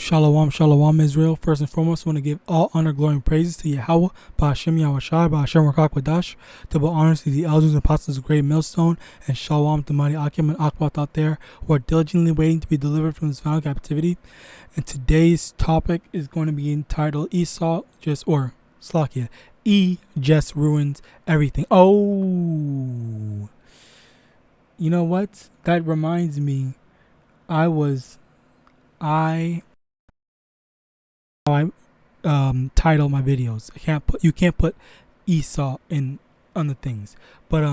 Shalom, shalom, Israel. First and foremost, I want to give all honor, glory, and praises to YAHAWAH, YAHAWASHI, YAHAWADAH, double honors to the elders and apostles of Great Millstone, and shalom to mighty Akim and Akbat out there who are diligently waiting to be delivered from this final captivity. And today's topic is going to be entitled Esau Slakia. Just ruins everything. Oh, you know what? That reminds me, I title my videos. You can't put Esau in on the things. But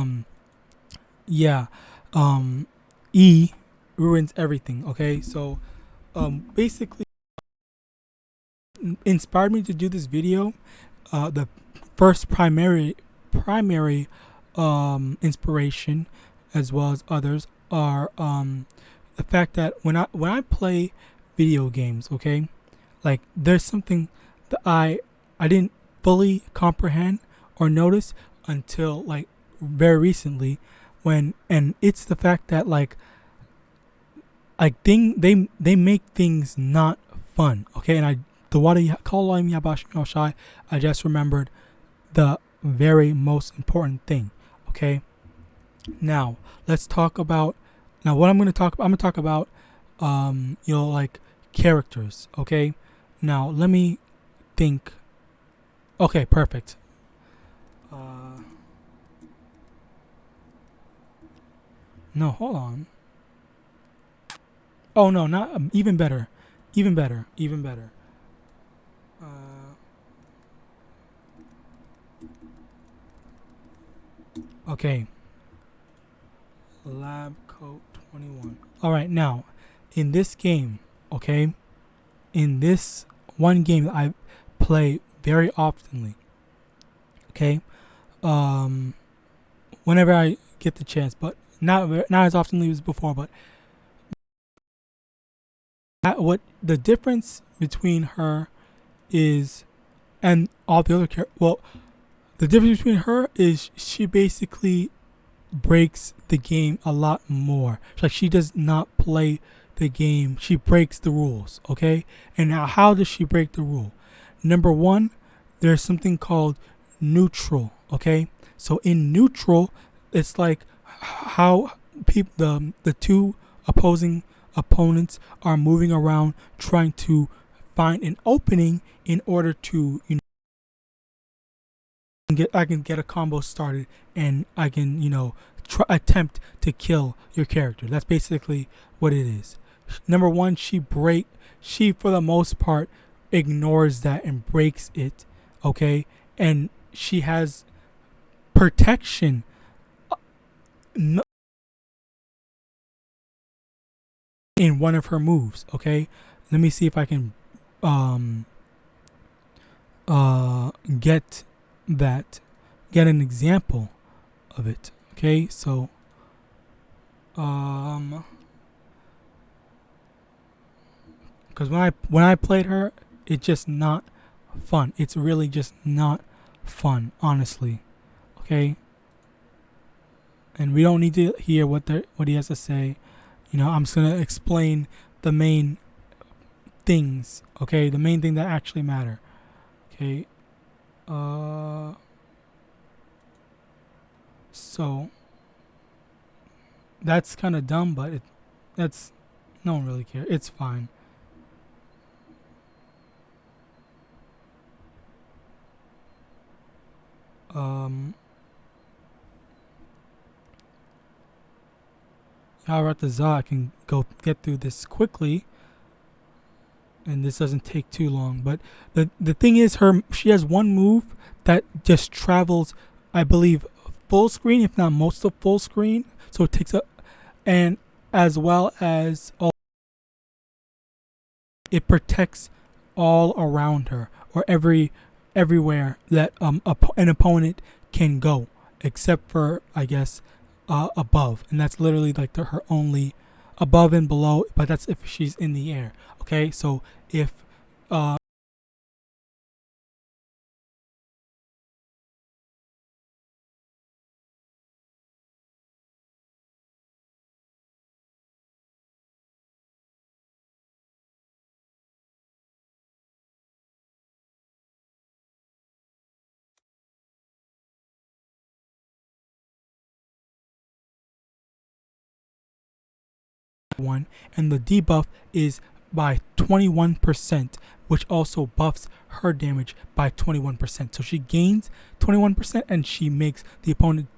E ruins everything, okay? So basically inspired me to do this video. The first primary inspiration, as well as others, are the fact that when I play video games, okay, like there's something that I didn't fully comprehend or notice until like very recently, and it's the fact that they make things not fun, okay? And I just remembered the very most important thing, okay? Now let's talk about what I'm going to talk about. I'm going to talk about like characters, okay? Now let me think. Okay, perfect. No, hold on. Oh no, not even better. Even better. Okay. Lab Coat 21. All right, now in this game, okay, in this one game that I play very oftenly, okay, whenever I get the chance, but not as oftenly as before. But what the difference between her is, and all the other the difference between her is she basically breaks the game a lot more. Like, she does not play the game, she breaks the rules, okay? And now, how does she break the rule? Number one, there's something called neutral, okay? So in neutral, it's like how the two opposing opponents are moving around trying to find an opening in order to, I can get a combo started, and I can, attempt to kill your character. That's basically what it is. Number one, she for the most part ignores that and breaks it, okay? And she has protection in one of her moves, okay? Let me see if I can get an example of it, okay? So because when I played her, it's just not fun. It's really just not fun, honestly, okay? And we don't need to hear what he has to say. I'm just gonna explain the main things, okay? The main thing that actually matter, okay? So that's kind of dumb, but that's no one really cares. It's fine. YAHAWADAH, I can get through this quickly, and this doesn't take too long. But the thing is, she has one move that just travels, I believe, full screen, if not most of full screen. So it takes and as well as it protects all around her, or everywhere that an opponent can go, except for, I guess, above, and that's literally like her only above and below. But that's if she's in the air, okay? So if one, and the debuff is by 21%, which also buffs her damage by 21%. So she gains 21% and she makes the opponent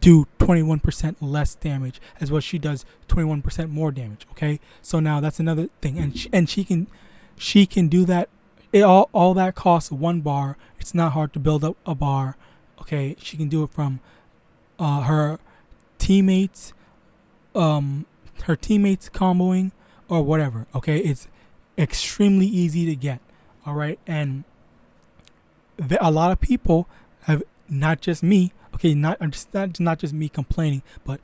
do 21% less damage, as well she does 21% more damage. Okay, so now that's another thing, and she can do that. All that costs 1 bar. It's not hard to build up a bar. Okay, she can do it from her teammates comboing or whatever. Okay, it's extremely easy to get. All right, and a lot of people have, not just me, okay, not just me complaining, but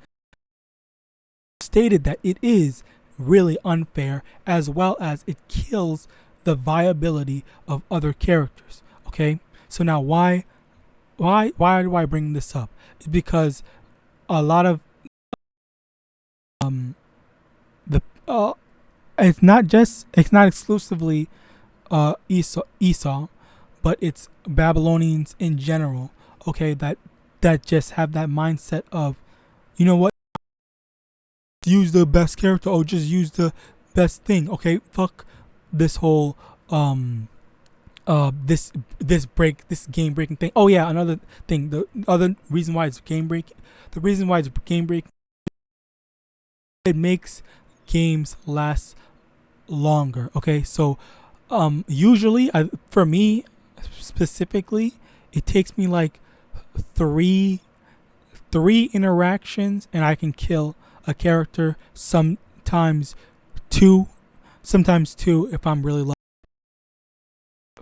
stated that it is really unfair, as well as it kills the viability of other characters. Okay, so now why do I bring this up? It's because a lot of it's not exclusively Esau, but it's Babylonians in general. Okay, that just have that mindset of, you know what, use the best character, or just use the best thing. Okay, fuck this whole this game breaking thing. Oh yeah, another thing. The other reason why it's game breaking. The reason why it's game breaking. It makes games last longer. Okay, so usually for me specifically, it takes me like three interactions and I can kill a character. Sometimes two if I'm really lucky.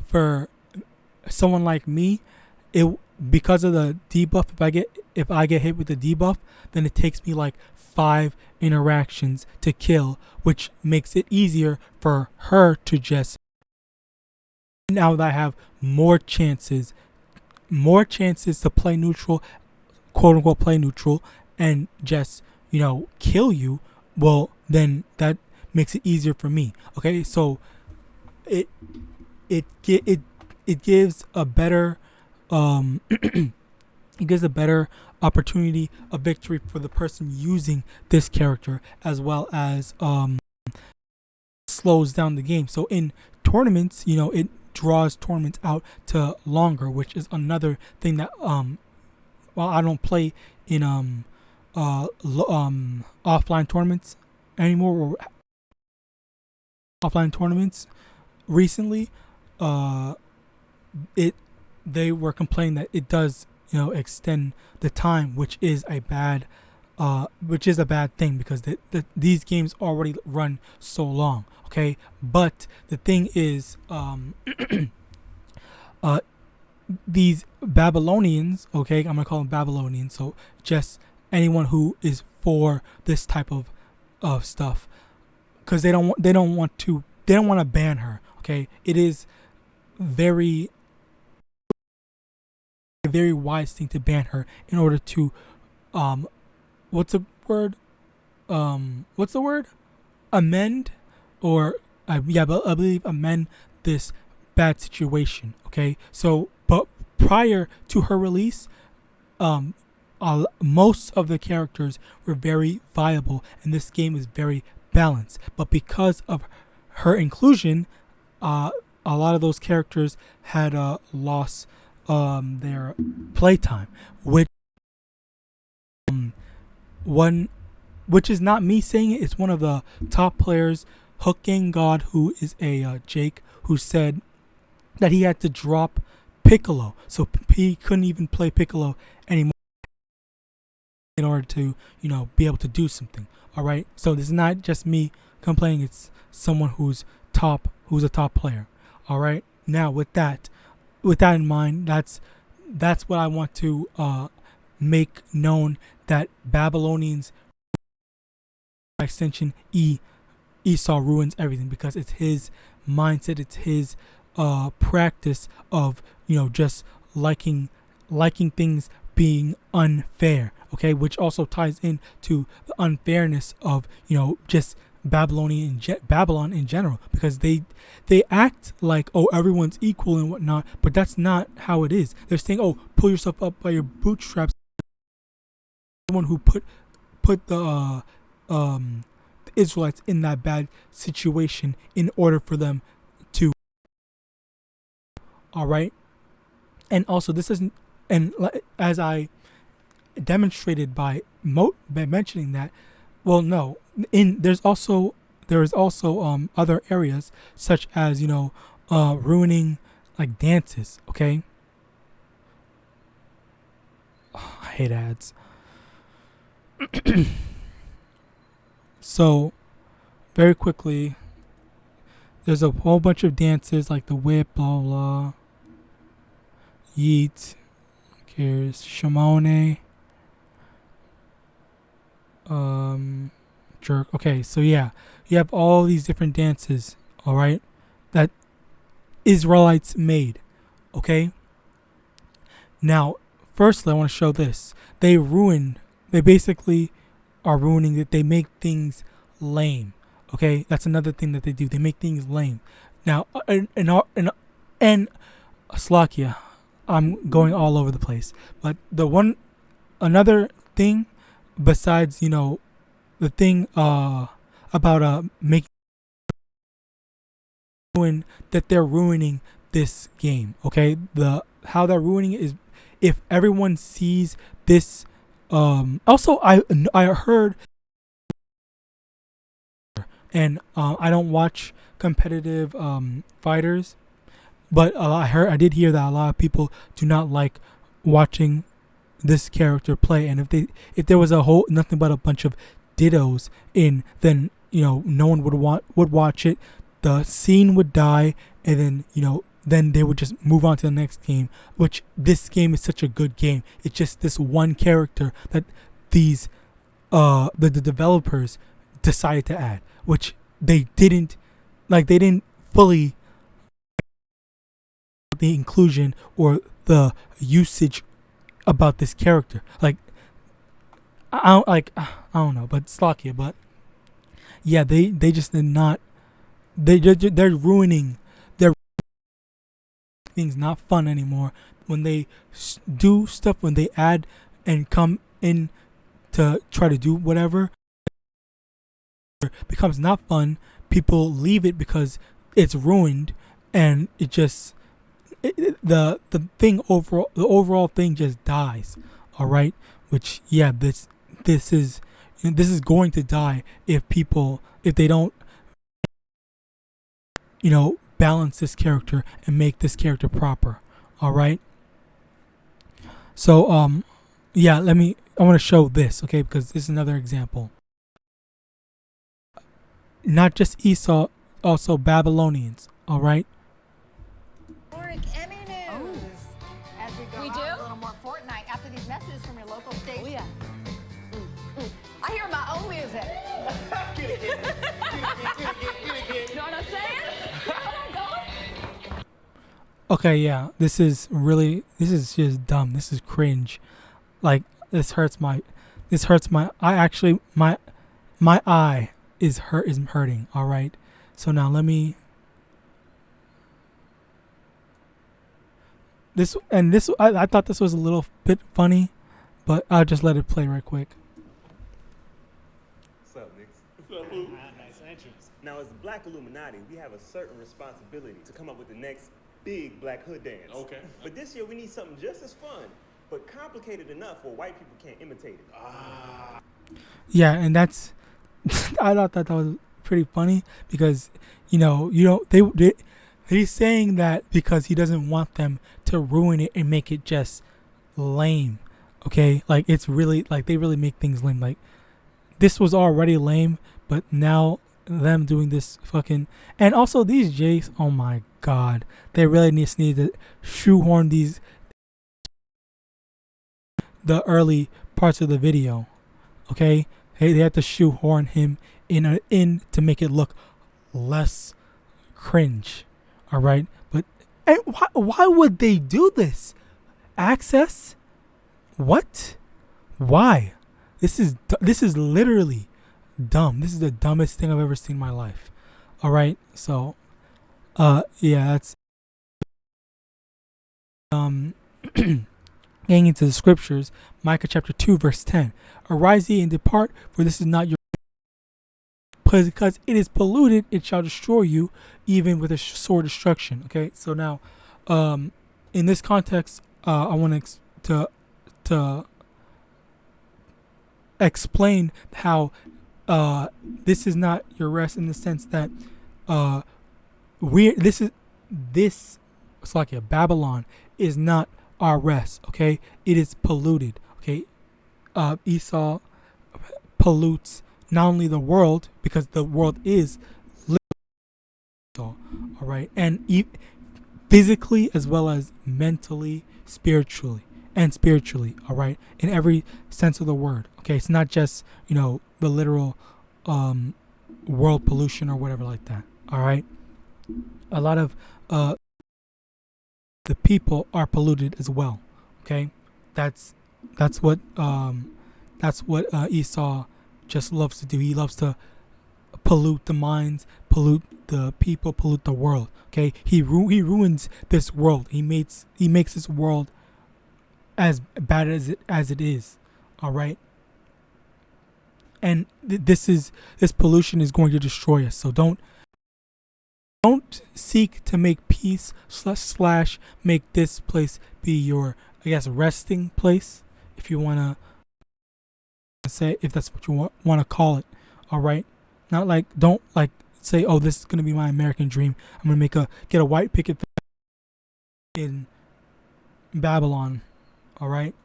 For someone like me, because of the debuff, if I get hit with the debuff, then it takes me like 5 interactions to kill, which makes it easier for her to just, now that I have more chances to play neutral, quote unquote play neutral, and just, you know, kill you, well, then that makes it easier for me. Okay, so it gives a better it gives a better opportunity of victory for the person using this character, as well as slows down the game. So in tournaments, you know, it draws tournaments out to longer, which is another thing that I don't play in offline tournaments anymore, or offline tournaments recently. They were complaining that it does, you know, extend the time, which is a bad thing, because these games already run so long. Okay, but the thing is, these Babylonians, okay, I'm gonna call them Babylonians, so just anyone who is for this type of stuff, because they don't want to ban her. Okay, it is a very wise thing to ban her in order to what's the word, amend, or I believe amend this bad situation. Okay, so but prior to her release, most of the characters were very viable and this game is very balanced, but because of her inclusion, a lot of those characters had lost their playtime, which is not me saying it. It's one of the top players, Hook Gang God, who is a Jake, who said that he had to drop Piccolo, so he couldn't even play Piccolo anymore in order to, you know, be able to do something. All right, so this is not just me complaining. It's someone who's a top player. All right, now with that in mind, that's what I want to make known, that Babylonians, by extension Esau, ruins everything, because it's his mindset, it's his practice of, you know, just liking things being unfair. Okay, which also ties into the unfairness of, you know, just Babylon in general, because they act like, oh, everyone's equal and whatnot, but that's not how it is. They're saying, oh, pull yourself up by your bootstraps. Someone who put the the Israelites in that bad situation in order for them to. All right, and also this isn't, and as I demonstrated by mentioning that, well, no, there is also other areas such as ruining like dances. Okay, I hate ads. So very quickly, there's a whole bunch of dances like the whip, blah blah, yeet, who cares, shamone, jerk. Okay, so yeah, you have all these different dances, all right, that Israelites made. Okay, now firstly I want to show this. They basically are ruining it. They make things lame. Okay, that's another thing that they do. They make things lame. Now and Slakia, I'm going all over the place, but another thing besides the thing about making that they're ruining this game. Okay, how they're ruining it is if everyone sees this. Also, I heard, and I don't watch competitive fighters, but I did hear that a lot of people do not like watching this character play, and if there was nothing but a bunch of dittos in, then no one would watch it. The scene would die, and then they would just move on to the next game, which this game is such a good game. It's just this one character that these the developers decided to add, which they didn't fully the inclusion or the usage about this character. I don't know, but Slakia, but yeah, they just did not. They're ruining their things. Not fun anymore when they do stuff, when they add and come in to try to do whatever. It becomes not fun. People leave it because it's ruined, and it just the overall thing just dies. All right, which this is going to die if they don't balance this character and make this character proper. All right. So yeah, I want to show this, okay, because this is another example. Not just Esau, also Babylonians. All right. Emmy news. As we go a little more Fortnite after these messages from your local station. Oh yeah. I hear my own music. You know what I'm saying? Okay, yeah, this is just dumb. This is cringe. Like, this hurts my eye is hurting. All right. So now I thought this was a little bit funny, but I'll just let it play right quick. What's up, Nix? What's up, Lou? Nice entrance. Now, as the Black Illuminati, we have a certain responsibility to come up with the next big Black Hood dance. Okay. But this year, we need something just as fun, but complicated enough where white people can't imitate it. Ah. Yeah, and that's I thought that was pretty funny because he's saying that because he doesn't want them to ruin it and make it just lame. Okay, like it's really like they really make things lame. Like this was already lame, but now them doing this fucking, and also these Jays, oh my god, they really need to shoehorn the early parts of the video. Okay, they had to shoehorn him in to make it look less cringe. All right, but why would they do this? Access? What? Why? This is literally dumb. This is the dumbest thing I've ever seen in my life. All right, so yeah, that's getting into the scriptures. Micah chapter 2 verse 10. Arise ye and depart, for this is not your because it is polluted, it shall destroy you, even with a sword destruction. Okay, so now, in this context, I want to explain how this is not your rest, in the sense that it's like Babylon is not our rest. Okay, it is polluted. Okay, Esau pollutes not only the world, because the world is all right, and physically as well as mentally, spiritually, all right, in every sense of the word. Okay, it's not just the literal world pollution or whatever like that. All right, a lot of the people are polluted as well. Okay, that's what Esau just loves to do. He loves to pollute the minds, pollute the people, pollute the world. Okay, he ruins this world. He makes this world as bad as it is. All right, and this pollution is going to destroy us. So don't seek to make peace / make this place be your, I guess, resting place, if you want to say, if that's what you want to call it. All right, not like, don't like say, oh, this is going to be my American dream. I'm going to get a white picket in Babylon. All right,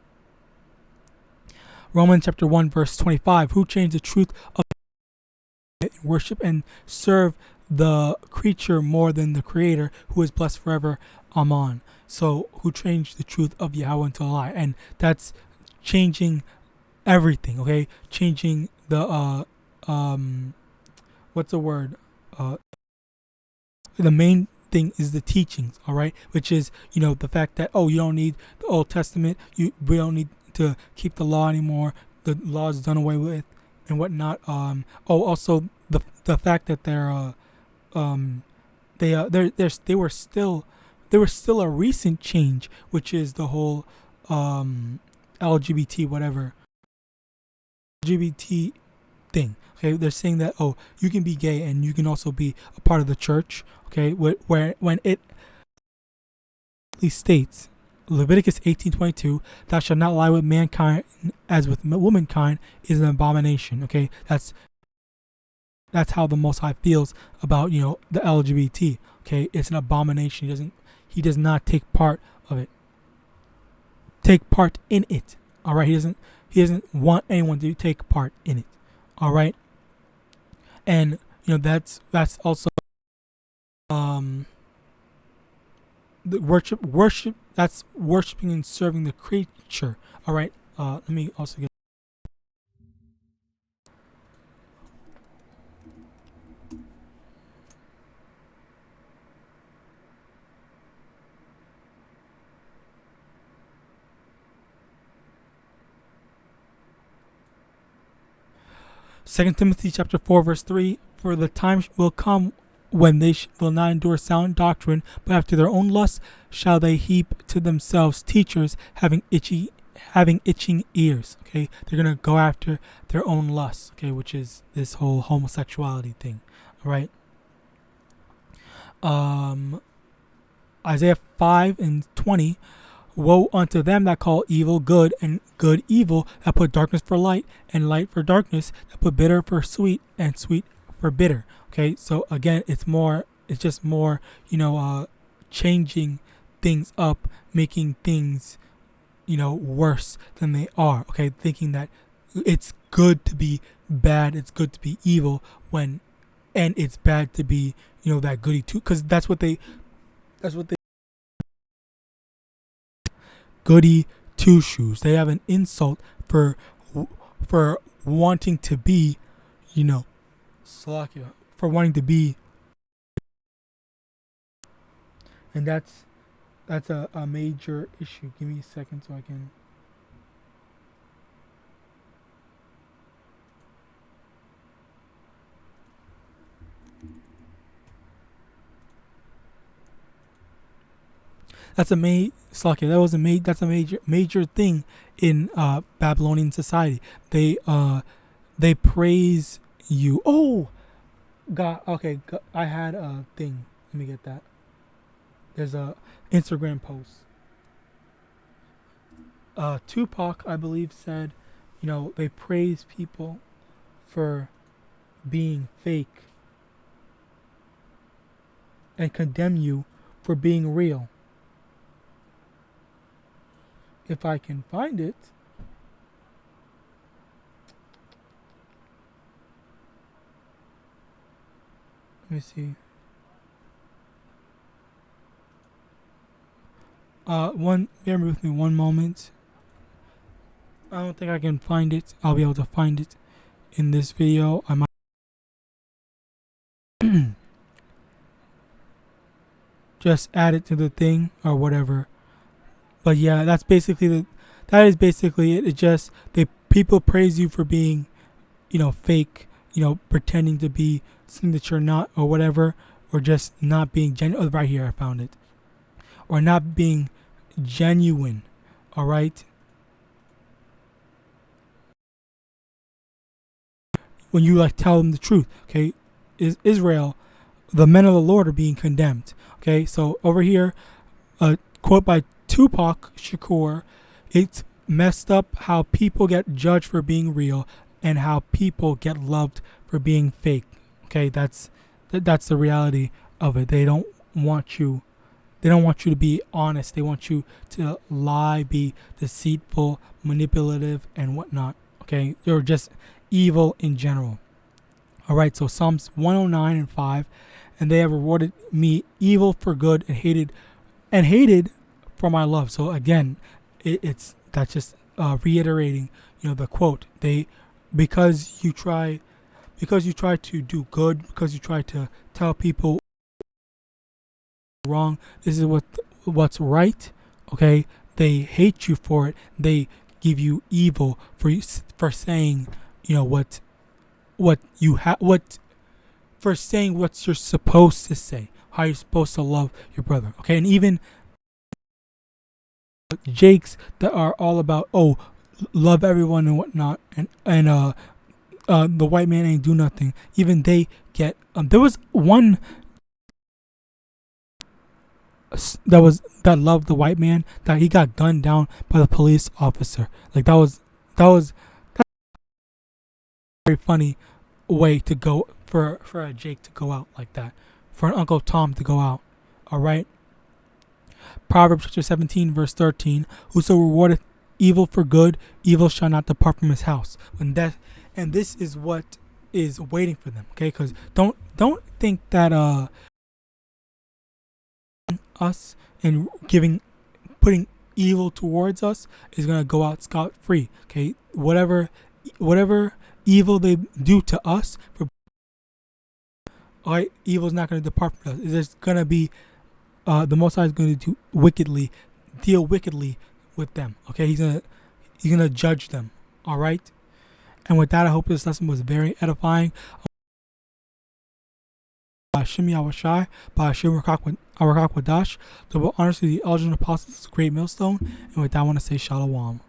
Romans chapter 1 verse 25, who changed the truth of worship and serve the creature more than the creator, who is blessed forever. Amen. So who changed the truth of Yahweh into a lie, and that's changing everything. Okay, changing the what's the word, the main thing is the teachings. All right, which is the fact that, oh, you don't need the Old Testament, we don't need to keep the law anymore, the law is done away with and whatnot. Also the fact that there was still a recent change, which is the whole LGBT thing. Okay, they're saying that, oh, you can be gay and you can also be a part of the church. Okay, when it states, Leviticus 18:22, thou shalt not lie with mankind as with womankind, is an abomination. Okay, that's how the Most High feels about the LGBT. Okay, it's an abomination. He does not take part in it. All right, he doesn't want anyone to take part in it. All right, and that's also the worship. That's worshiping and serving the creature. All right, let me also get. 2 Timothy chapter 4 verse 3, for the time will come when they will not endure sound doctrine, but after their own lusts shall they heap to themselves teachers having itching ears. Okay, they're gonna go after their own lusts. Okay, which is this whole homosexuality thing. All right. Isaiah 5:20. Woe unto them that call evil good and good evil, that put darkness for light and light for darkness, that put bitter for sweet and sweet for bitter. Okay, so again, it's just more, changing things up, making things, worse than they are. Okay, thinking that it's good to be bad, it's good to be evil, and it's bad to be, that goody too, because that's what they goody two shoes. They have an insult for wanting to be, Salakia, for wanting to be, and that's a major issue. Give me a second so I can. That's a major thing in Babylonian society. They praise you. Oh, Okay, I had a thing. Let me get that. There's a Instagram post. Tupac, I believe, said, they praise people for being fake and condemn you for being real. If I can find it. Let me see. Bear with me one moment. I don't think I can find it. I'll be able to find it in this video. I might just add it to the thing or whatever. But yeah, that is basically it. It just people praise you for being, fake, pretending to be something that you're not or whatever, or just not being genuine. Oh, right here, I found it. Or not being genuine. All right. When you tell them the truth, okay, is Israel, the men of the Lord are being condemned. Okay, so over here, a quote by Tupac Shakur, it's messed up how people get judged for being real and how people get loved for being fake. Okay, that's the reality of it. They don't want you to be honest. They want you to lie, be deceitful, manipulative, and whatnot. Okay, they're just evil in general. All right, so Psalms 109 and 5, and they have rewarded me evil for good and hated for my love. So again, that's just reiterating, the quote. Because you try to do good, because you try to tell people wrong, this is what's right. Okay, they hate you for it. They give you evil for saying, for saying what you're supposed to say, how you're supposed to love your brother. Okay, and even jakes that are all about love everyone and whatnot, and the white man ain't do nothing. Even they get there was one that loved the white man that he got gunned down by the police officer. Like that's a very funny way to go for a Jake to go out like that, for an Uncle Tom to go out. All right. Proverbs chapter 17 verse 13. Whoso rewardeth evil for good, evil shall not depart from his house. And this is what is waiting for them. Okay, because don't think that us and putting evil towards us is gonna go out scot free. Okay, whatever evil they do to us, alright, evil is not gonna depart from us. There's gonna be the Most High is going to deal wickedly with them. Okay, he's gonna judge them. All right. And with that, I hope this lesson was very edifying. Hashem YAHAWASHI, Hashem YAHAWADAH, double honors to the elders and apostles, great millstone. And with that, I want to say Shalom.